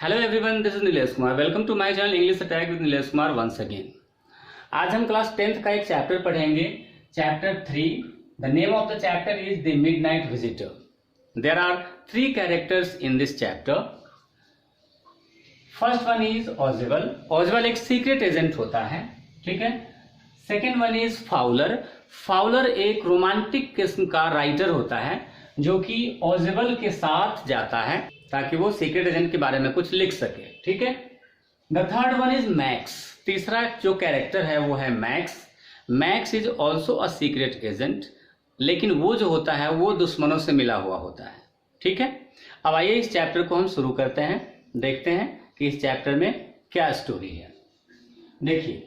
Hello everyone, this is Nilesh Kumar. Welcome to my channel English attack with Nilesh Kumar once again. आज हम class 10th का एक chapter पढ़ेंगे, chapter 3। The name of the chapter is the midnight visitor. There are 3 characters in this chapter. First one is Ausable. Ausable एक secret agent होता है, ठीक है। Second one is Fowler. Fowler एक romantic किस्म का राइटर होता है जो कि ऑजिबल के साथ जाता है ताकि वो सीक्रेट एजेंट के बारे में कुछ लिख सके, ठीक है। The third one is max. तीसरा जो कैरेक्टर है वो है max. Max is also a secret agent, लेकिन वो जो होता है वो दुश्मनों से मिला हुआ होता है, ठीक है। अब आइए इस चैप्टर को हम शुरू करते हैं, देखते हैं कि इस चैप्टर में क्या स्टोरी है। देखिए,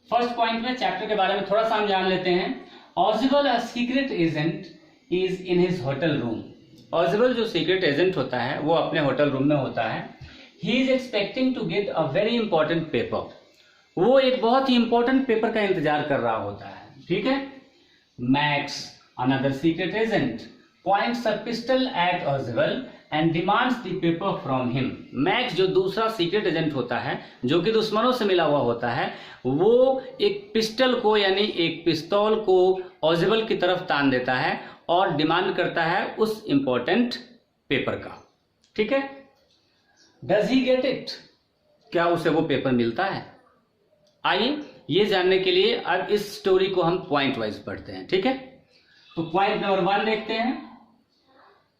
फर्स्ट पॉइंट में चैप्टर के बारे में थोड़ा सा हम जान लेते हैं। Ausable a secret agent is in his hotel room. Ausable जो सीक्रेट एजेंट होता है वो अपने होटल रूम में होता है। He is expecting to get a very important paper. वो एक बहुत ही इंपॉर्टेंट पेपर का इंतजार कर रहा होता है, ठीक है। Max, another secret agent, points a pistol at Ausable and demands the paper from him. Max जो दूसरा सीक्रेट एजेंट होता है जो कि दुश्मनों से मिला हुआ होता है, वो एक पिस्टल को यानी एक पिस्तौल को ऑजिबल की तरफ तान देता है और डिमांड करता है उस इंपॉर्टेंट पेपर का, ठीक है। Does he get it? क्या उसे वो पेपर मिलता है? आइए ये जानने के लिए अब इस स्टोरी को हम पॉइंट वाइज पढ़ते हैं, ठीक है। तो पॉइंट नंबर 1 देखते हैं।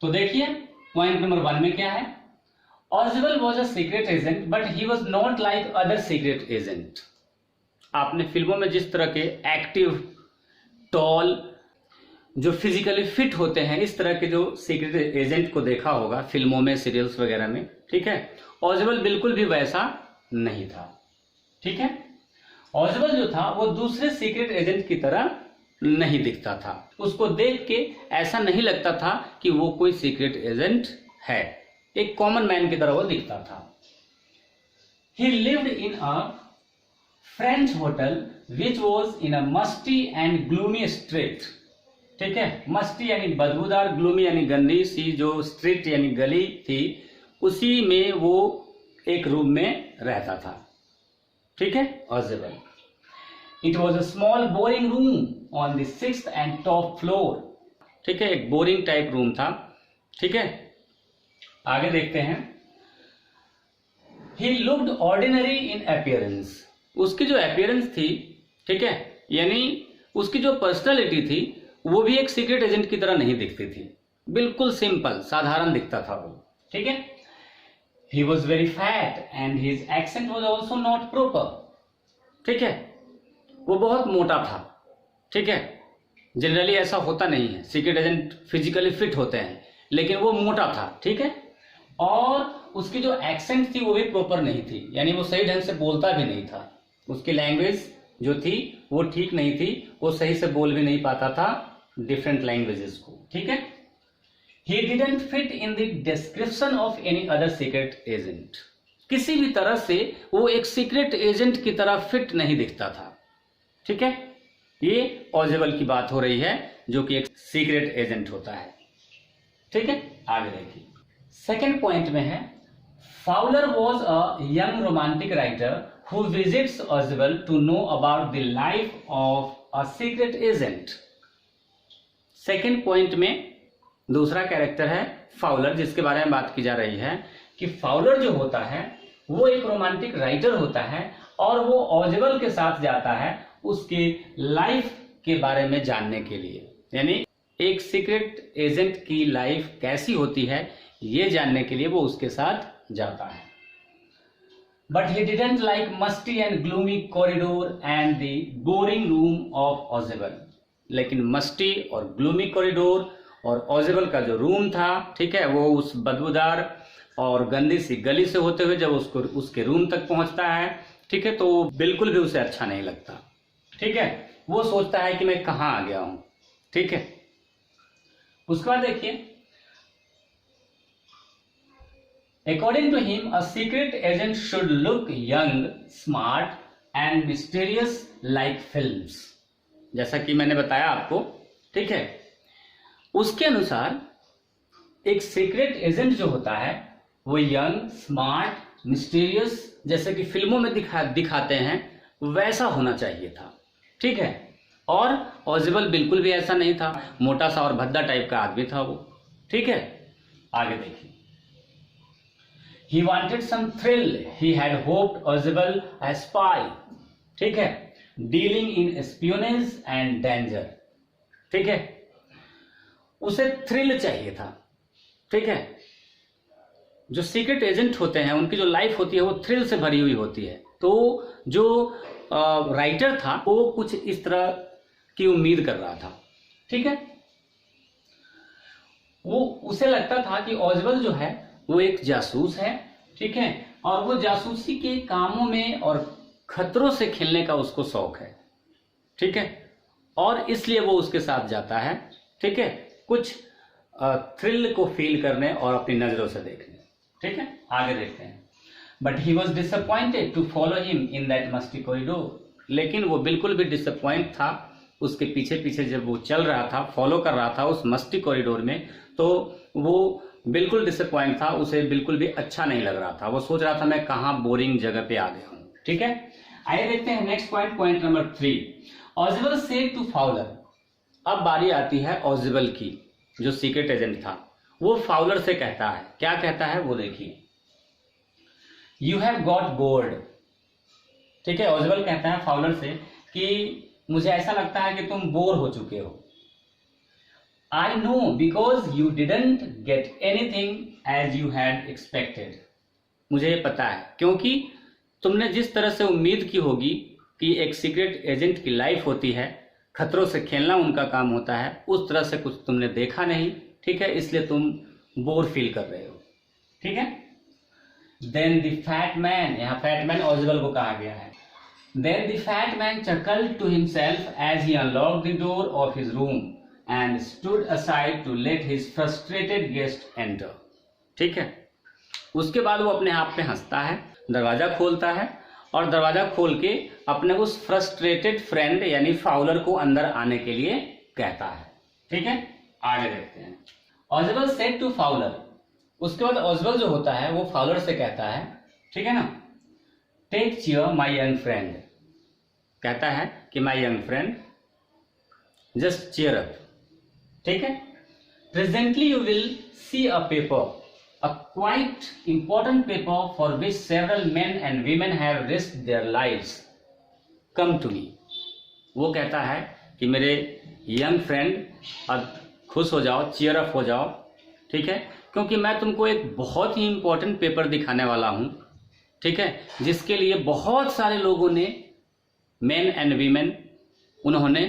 तो देखिए पॉइंट नंबर 1 में क्या है। Ausable was a secret agent but he was not like other secret agent. आपने फिल्मों में जिस तरह के एक्टिव, टॉल, जो फिजिकली फिट होते हैं, इस तरह के जो सीक्रेट एजेंट को देखा होगा फिल्मों में, सीरियल्स वगैरह में, ठीक है। ऑजिबल बिल्कुल भी वैसा नहीं था, ठीक है। ऑजिबल जो था वो दूसरे सीक्रेट एजेंट की तरह नहीं दिखता था। उसको देख के ऐसा नहीं लगता था कि वो कोई सीक्रेट एजेंट है। एक कॉमन मैन की तरह वो दिखता था। ही lived in a French hotel which was in a musty and gloomy street, ठीक है। मस्टी यानी बदबूदार, ग्लूमी यानी गंदी सी जो स्ट्रीट यानी गली थी, उसी में वो एक रूम में रहता था, ठीक है। Ausable, it was a small boring room on the 6th and top floor, ठीक है। एक बोरिंग टाइप रूम था, ठीक है। आगे देखते हैं। He looked ordinary in appearance. उसकी जो अपीयरेंस थी, ठीक है, यानी उसकी जो पर्सनैलिटी थी वो भी एक सीक्रेट एजेंट की तरह नहीं दिखती थी। बिल्कुल सिंपल, साधारण दिखता था वो, ठीक है। He was very fat and his accent was also not proper, ठीक है। वो बहुत मोटा था, ठीक है। जनरली ऐसा होता नहीं है, सीक्रेट एजेंट फिजिकली फिट होते हैं, लेकिन वो मोटा था, ठीक है। और उसकी जो एक्सेंट थी वो भी प्रॉपर नहीं थी, यानी वो सही ढंग से बोलता भी नहीं था। उसकी लैंग्वेज जो थी वो ठीक नहीं थी, वो सही से बोल भी नहीं पाता था डिफरेंट लैंग्वेजेस को, ठीक है। He didn't fit in the description of any other secret agent. किसी भी तरह से वो एक सीक्रेट एजेंट की तरह फिट नहीं दिखता था, ठीक है। ये ऑजिबल की बात हो रही है जो कि एक सीक्रेट एजेंट होता है, ठीक है। आगे देखिए, सेकेंड पॉइंट में है। Fowler was a young romantic writer who visits Oswald to know about the life of a secret agent। Second point में दूसरा कैरेक्टर है फाउलर, जिसके बारे में बात की जा रही है कि फाउलर जो होता है वो एक रोमांटिक राइटर होता है और वो ऑजिबल के साथ जाता है उसके लाइफ के बारे में जानने के लिए, यानी एक सीक्रेट एजेंट की लाइफ कैसी होती है ये जानने के लिए वो उसके साथ जाता है। But he didn't like musty and gloomy corridor and the boring room of Oswald। लेकिन मस्टी और ग्लूमी कॉरिडोर और ऑजिबल का जो रूम था, ठीक है, वो उस बदबूदार और गंदी सी गली से होते हुए जब उसके रूम तक पहुंचता है, ठीक है, तो बिल्कुल भी उसे अच्छा नहीं लगता, ठीक है। वो सोचता है कि मैं कहाँ आ गया हूं, ठीक है। उसके बाद देखिए, According to him, a secret agent should look young, smart and mysterious like films। जैसा कि मैंने बताया आपको, ठीक है। उसके अनुसार एक सीक्रेट एजेंट जो होता है वो यंग, स्मार्ट, मिस्टीरियस, जैसे कि फिल्मों में दिखाते हैं वैसा होना चाहिए था, ठीक है। और ऑजिबल बिल्कुल भी ऐसा नहीं था, मोटा सा और भद्दा टाइप का आदमी था वो, ठीक है। आगे देखिए, he wanted some thrill, he had hoped Ozible a spy, ठीक है, dealing in espionage and danger, ठीक है, उसे थ्रिल चाहिए था, ठीक है। जो सीक्रेट एजेंट होते हैं उनकी जो लाइफ होती है वो थ्रिल से भरी हुई होती है, तो जो राइटर था वो कुछ इस तरह की उम्मीद कर रहा था, ठीक है। वो उसे लगता था कि ऑजिबल जो है वो एक जासूस है, ठीक है, और वो जासूसी के कामों में और खतरों से खेलने का उसको शौक है, ठीक है, और इसलिए वो उसके साथ जाता है, ठीक है, कुछ थ्रिल को फील करने और अपनी नजरों से देखने, ठीक है। आगे देखते हैं, but he was disappointed to follow him in that musty corridor, लेकिन वो बिल्कुल भी डिसअपॉइंट था उसके पीछे पीछे जब वो चल रहा था, फॉलो कर रहा था उस मस्टी कॉरिडोर में, तो वो बिल्कुल डिसअपॉइंट था, उसे बिल्कुल भी अच्छा नहीं लग रहा था, वो सोच रहा था मैं कहाँ बोरिंग जगह पे आ गया हूँ, ठीक है। आइए देखते हैं next point, point number 3, Ausable said to Fowler. अब बारी आती है ऑजिबल की, जो सीक्रेट एजेंट था, वो फाउलर से कहता है, क्या कहता है वो देखिए, यू हैव गॉट बोर्ड, ठीक है। ऑजिबल कहता है फाउलर से कि मुझे ऐसा लगता है कि तुम बोर हो चुके हो। I know because you didn't get anything as you had expected. मुझे ये पता है क्योंकि तुमने जिस तरह से उम्मीद की होगी कि एक सीक्रेट एजेंट की लाइफ होती है, खतरों से खेलना उनका काम होता है, उस तरह से कुछ तुमने देखा नहीं, ठीक है, इसलिए तुम बोर फील कर रहे हो, ठीक है। Then the fat man, यहाँ फैट मैन ऑजिबल को कहा गया है। Then the fat man chuckled to himself as he unlocked the door of his room and stood aside to let his frustrated guest enter, ठीक है। उसके बाद वो अपने आप पे हंसता है, दरवाजा खोलता है और दरवाजा खोल के अपने उस फ्रस्ट्रेटेड फ्रेंड यानी फाउलर को अंदर आने के लिए कहता है, ठीक है। आगे देखते हैं, ऑजिबल सेड टू फाउलर, उसके बाद ऑजिबल जो होता है वो फाउलर से कहता है, ठीक है ना, take chair my young friend, कहता है कि my young friend just chair up, ठीक है। Presently you will see a paper, a quite important paper for which several men and women have risked their lives, come to me. वो कहता है कि मेरे यंग फ्रेंड अब खुश हो जाओ, चीयर अप हो जाओ, ठीक है, क्योंकि मैं तुमको एक बहुत ही इंपॉर्टेंट पेपर दिखाने वाला हूं, ठीक है, जिसके लिए बहुत सारे लोगों ने, मेन एंड वीमेन, उन्होंने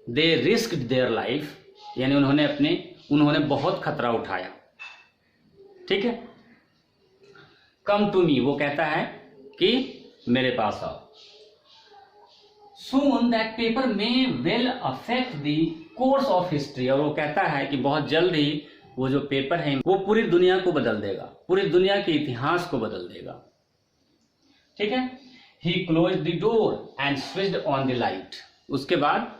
दे रिस्क्ड देयर लाइफ, यानी उन्होंने बहुत खतरा उठाया, ठीक है। कम टू मी, वो कहता है कि मेरे पास आओ। Soon that paper may well affect the course of history, और वो कहता है कि बहुत जल्द ही वो जो पेपर है वो पूरी दुनिया को बदल देगा, पूरी दुनिया के इतिहास को बदल देगा, ठीक है। He closed the door and switched on the light, उसके बाद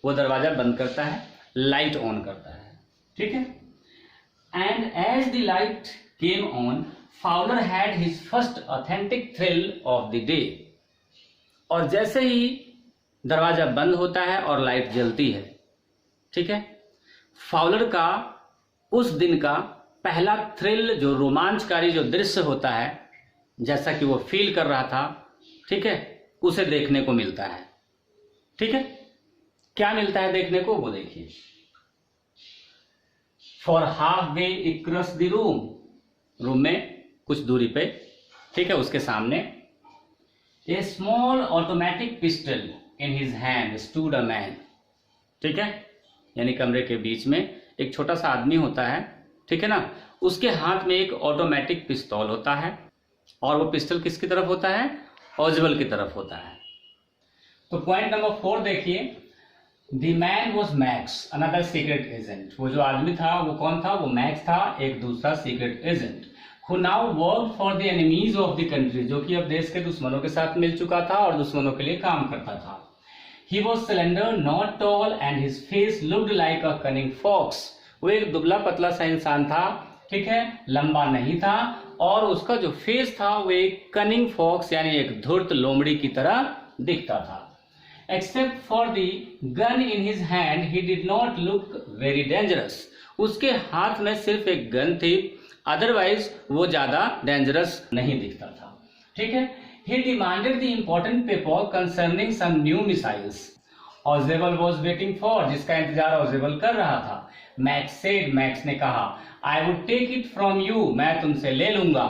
वो दरवाजा बंद करता है, लाइट ऑन करता है, ठीक है। And as the light came on, Fowler had his first authentic thrill of the day, और जैसे ही दरवाजा बंद होता है और लाइट जलती है, ठीक है, फाउलर का उस दिन का पहला थ्रिल, जो रोमांचकारी जो दृश्य होता है, जैसा कि वो फील कर रहा था, ठीक है, उसे देखने को मिलता है, ठीक है। क्या मिलता है देखने को वो देखिए, for half way across the room, room में कुछ दूरी पे, ठीक है, उसके सामने a small automatic pistol in his hand stood a man, ठीक है, यानी कमरे के बीच में एक छोटा सा आदमी होता है, ठीक है ना, उसके हाथ में एक ऑटोमेटिक पिस्तौल होता है, और वो पिस्टल किसकी तरफ होता है, ऑजिबल की तरफ होता है। तो पॉइंट नंबर 4 देखिए, the man was max, another secret agent, वो जो आदमी था वो कौन था, वो मैक्स था, एक दूसरा secret agent, who now worked for the enemies of the country, जो कि अब देश के दुश्मनों के साथ मिल चुका था और दुश्मनों के लिए काम करता था। He was slender, not tall, and his face looked like a cunning fox, वो एक दुबला पतला सा इंसान था, ठीक है, लंबा नहीं था और उसका जो फेस था वो एक कनिंग फॉक्स यानी एक धूर्त लोमड़ी की तरह दिखता था। Except for the gun in his hand he did not look very dangerous. उसके हाथ में सिर्फ एक गन थी, अदरवाइज वो ज्यादा डेंजरस नहीं दिखता था। ठीक है। He demanded the important paper concerning some new missiles. Ozable was waiting for, जिसका इंतजार Ozable कर रहा था। Max said, Max ने कहा, I would take it from you, मैं तुमसे ले लूंगा।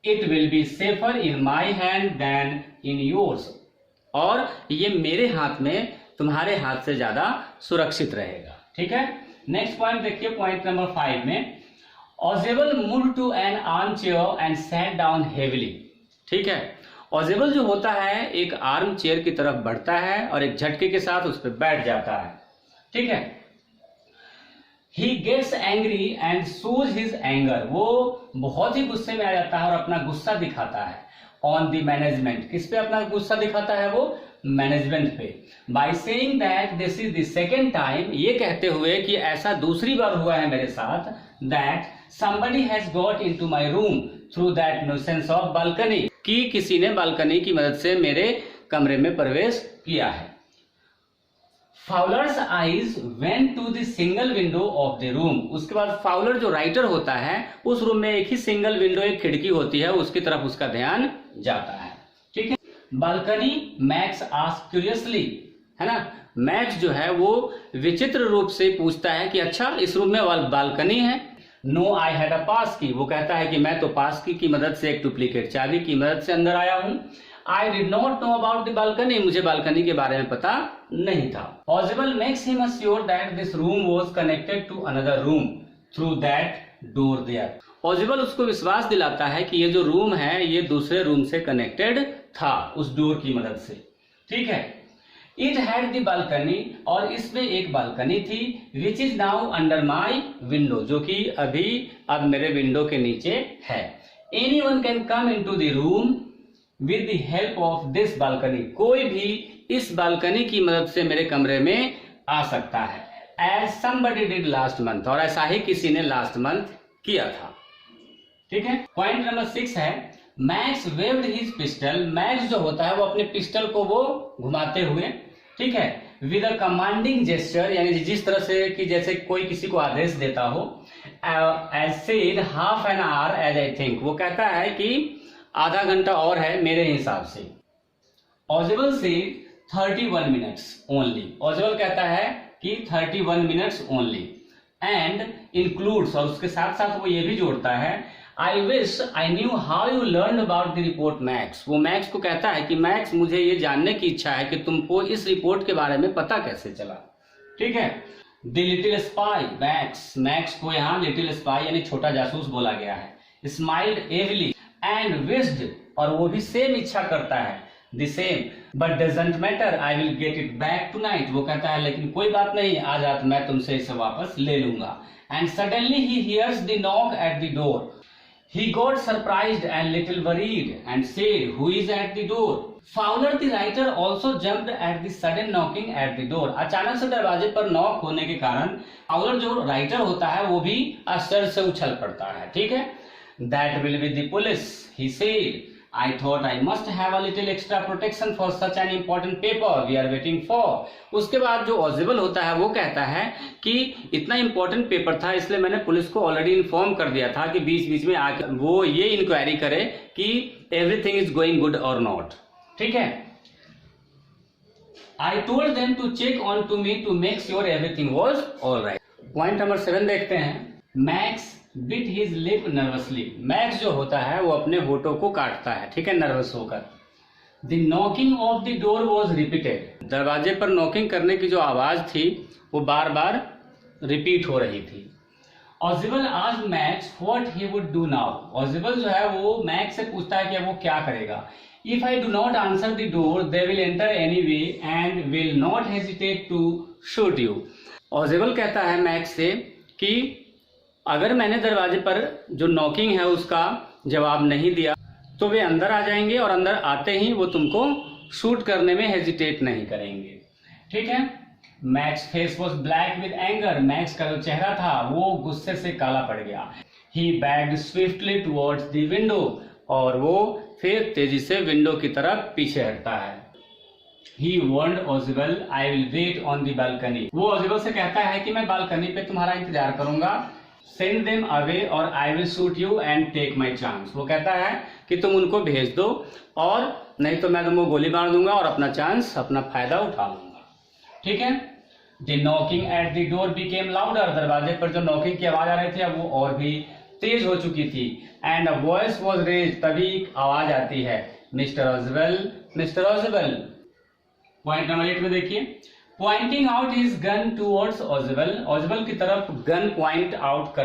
It will be safer in my hand than in yours. और ये मेरे हाथ में तुम्हारे हाथ से ज्यादा सुरक्षित रहेगा। ठीक है। नेक्स्ट पॉइंट देखिए, पॉइंट नंबर 5 में Ozable moved to an armchair and sat down heavily. ठीक है। ऑजेबल जो होता है एक आर्म चेयर की तरफ बढ़ता है और एक झटके के साथ उस पर बैठ जाता है। ठीक है। He gets angry and shows his anger. वो बहुत ही गुस्से में आ जाता है और अपना गुस्सा दिखाता है। On the management, किस पे अपना गुस्सा दिखाता है वो? मैनेजमेंट पे। By saying that this is the second time, ये कहते हुए कि ऐसा दूसरी बार हुआ है मेरे साथ, that somebody has got into my room through that nuisance of balcony, कि किसी ने बालकनी की मदद से मेरे कमरे में प्रवेश किया है। Fowler's eyes went to the single window of the room. उसके बाद फाउलर जो राइटर होता है उस रूम में एक ही सिंगल विंडो, एक खिड़की होती है, उसकी तरफ उसका ध्यान जाता है। ठीक है। बालकनी, मैक्स आस्क्ड क्यूरियसली, है ना। मैक्स जो है वो विचित्र रूप से पूछता है कि अच्छा इस रूम में बालकनी है। नो आई हैड अ पास की, वो कहता है कि मैं तो पास की मदद से, एक डुप्लीकेट चाबी की मदद से अंदर आया हूं। I did not know about the balcony, मुझे बालकनी के बारे में पता नहीं था। Ozable makes him assure that this room was connected to another room through that door there. Ozable उसको विश्वास दिलाता है कि ये जो रूम है ये दूसरे रूम से कनेक्टेड था उस डोर की मदद से। ठीक है। इट हैड द बालकनी, और इसमें एक बालकनी थी, which is now under my window, जो कि अभी अब मेरे विंडो के नीचे है। Anyone can come into the room with the help of this balcony, कोई भी इस बालकनी की मदद से मेरे कमरे में आ सकता है। As somebody did last month, और ऐसा ही किसी ने लास्ट मंथ किया था। ठीक है। पॉइंट नंबर 6 है, max waived his pistol. Max जो होता है वो अपने पिस्टल को वो घुमाते हुए, ठीक है, विद अ कमांडिंग जेस्चर, यानी जिस तरह से कि जैसे कोई किसी को आदेश देता हो। As said half an hour as I think, वो कहता है कि आधा घंटा और है मेरे हिसाब से। Ozable said 31 minutes only. Ozable कहता है कि 31 minutes only and includes, और उसके साथ साथ वो ये भी जोड़ता है, I wish I knew how you learned about the report, Max. वो मैक्स को कहता है कि मैक्स मुझे ये जानने की इच्छा है कि तुमको इस रिपोर्ट के बारे में पता कैसे चला। ठीक है। The little spy, मैक्स को यहाँ लिटिल स्पाई यानी छोटा जासूस बोला गया है। Smiled heavily and wished, और वो भी सेम इच्छा करता है, the same, but doesn't matter, I will get it back tonight. वो कहता है लेकिन कोई बात नहीं, आज रात मैं तुमसे इसे वापस ले लूंगा। And suddenly he hears the knock at the door. He got surprised and little worried and said, who is at the door? Fowler the writer also jumped at the sudden knocking at the door. अचानक से दरवाजे पर knock होने के कारण Fowler जो writer होता है वो भी आश्चर्य से उछल पड़ता है। ठीक है। That will be the police, he said. I thought I must have a little extra protection for such an important paper we are waiting for. उसके बाद जो Ozable होता है वो कहता है कि इतना इम्पोर्टेंट पेपर था इसलिए मैंने पुलिस को ऑलरेडी इन्फॉर्म कर दिया था कि बीच बीच में आकर वो ये इंक्वायरी करे कि एवरीथिंग इज गोइंग गुड और नॉट। ठीक है। I told them to check on to me to make sure everything was all right. Point number 7 देखते हैं। Max bit his lip nervously. Max जो होता है वो अपने होठों को काटता है, ठीक है, नर्वस होकर। The knocking of the door was repeated. दरवाजे पर नॉकिंग करने की जो आवाज थी वो बार बार रिपीट हो रही थी। Ozable asked Max what he would do now. Ozable जो है वो मैक्स से पूछता है कि वो क्या करेगा। If I do not answer the door, they will enter anyway and will not hesitate to shoot you. Ozable कहता है मैक्स से कि अगर मैंने दरवाजे पर जो नॉकिंग है उसका जवाब नहीं दिया तो वे अंदर आ जाएंगे और अंदर आते ही वो तुमको शूट करने में हेजिटेट नहीं करेंगे। ठीक है। Max face was black with anger. Max का जो चेहरा था वो गुस्से से काला पड़ गया। He backed swiftly towards the window. और वो फिर तेजी से विंडो की तरफ पीछे हटता है. He warned Ozwell, I will wait on the balcony. वो Ozwell से कहता है कि मैं बालकनी पे तुम्हारा इंतजार करूंगा. Send them away or I will shoot you and take my chance. वो कहता है कि तुम उनको भेज दो और नहीं तो मैं तुमको गोली मार दूंगा और अपना चांस, अपना फायदा उठा लूंगा. ठीक है. The knocking at the door became louder. दरवाजे पर जो नॉकिंग की आवाज आ रही थी अब वो और भी तेज हो चुकी थी. And a voice was raised. तभी आवाज आती है, Mr. Oswell, Mr. Oswell. Point number 8 में देखिए, pointing out his gun towards Oswell. Oswell की तरफ गन पॉइंट आउट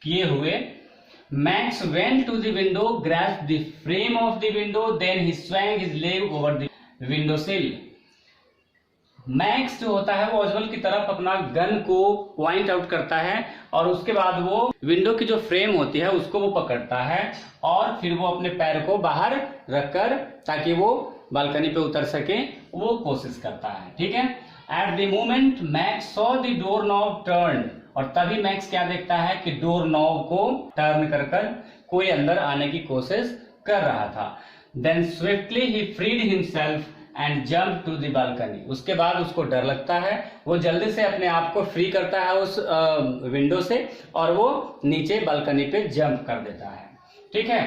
किए हुए Max went to the window, grasped the frame of the window, then he swung his leg over the window sill. Max जो होता है वो ओजवेल की तरफ अपना गन को पॉइंट आउट करता है और उसके बाद वो विंडो की जो फ्रेम होती है उसको वो पकड़ता है और फिर वो अपने पैर को बाहर रखकर ताकि वो बालकनी पे उतर सके वो कोशिश करता है. ठीक है. At the moment max saw the door knob turn. और तभी मैक्स क्या देखता है कि डोर नॉब को टर्न कर कोई अंदर आने की कोशिश कर रहा था. Then swiftly he freed himself and jump to the balcony. उसके बाद उसको डर लगता है, वो जल्दी से अपने आप को फ्री करता है उस विंडो से और वो नीचे बालकनी पे जंप कर देता है. ठीक है.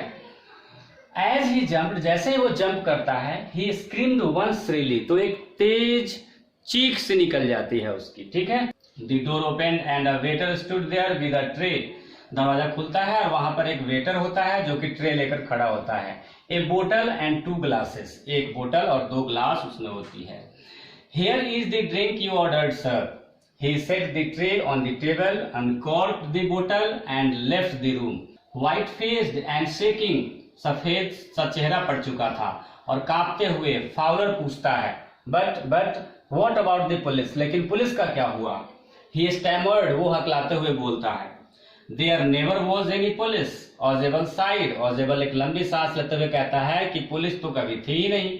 एज ही जंप्ड, जैसे ही वो जंप करता है, ही स्क्रीम्ड वंस श्रीली, तो एक तेज चीख से निकल जाती है उसकी. ठीक है. The door open and a waiter stood there with a tray. दरवाजा खुलता है और वहां पर एक वेटर होता है जो कि ट्रे लेकर खड़ा होता है. ए बोतल एंड 2 ग्लासेस, एक बोतल और 2 ग्लास उसमें होती है. Here is the drink you ordered sir. He set the tray on the table, uncorked the बोतल and left the room. White faced and shaking, सफेद सा चेहरा पड़ चुका था और कांपते हुए फाउलर पूछता है, but what about the police, लेकिन पुलिस का क्या हुआ. ही स्टैमर्ड, वो हकलाते हुए बोलता है, there never was any police. Ausable sighed, Ausable एक लंबी सांस लेते हुए कहता है कि पुलिस तो कभी थी ही नहीं.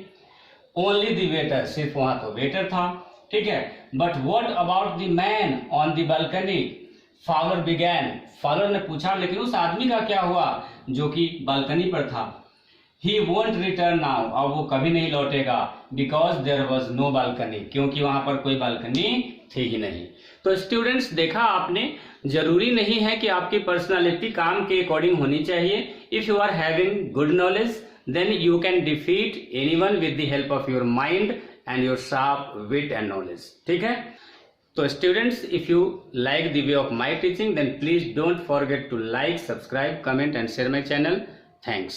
ओनली द वेटर, सिर्फ वहां तो वेटर था. ठीक है. But what about the man on the balcony, Fowler began. Fowler ने पूछा, लेकिन उस आदमी का क्या हुआ जो कि बालकनी पर था. ही वोंट रिटर्न नाउ, अब वो कभी नहीं लौटेगा. Because there was no balcony, क्योंकि वहां पर कोई बालकनी थी ही नहीं. तो स्टूडेंट्स, देखा आपने, जरूरी नहीं है कि आपकी पर्सनालिटी काम के अकॉर्डिंग होनी चाहिए. If you are having good knowledge then you can defeat anyone with the help of your mind and your sharp wit and knowledge. ठीक है. So students, if you like the way of my teaching, then please don't forget to like, subscribe, comment and share my channel. Thanks.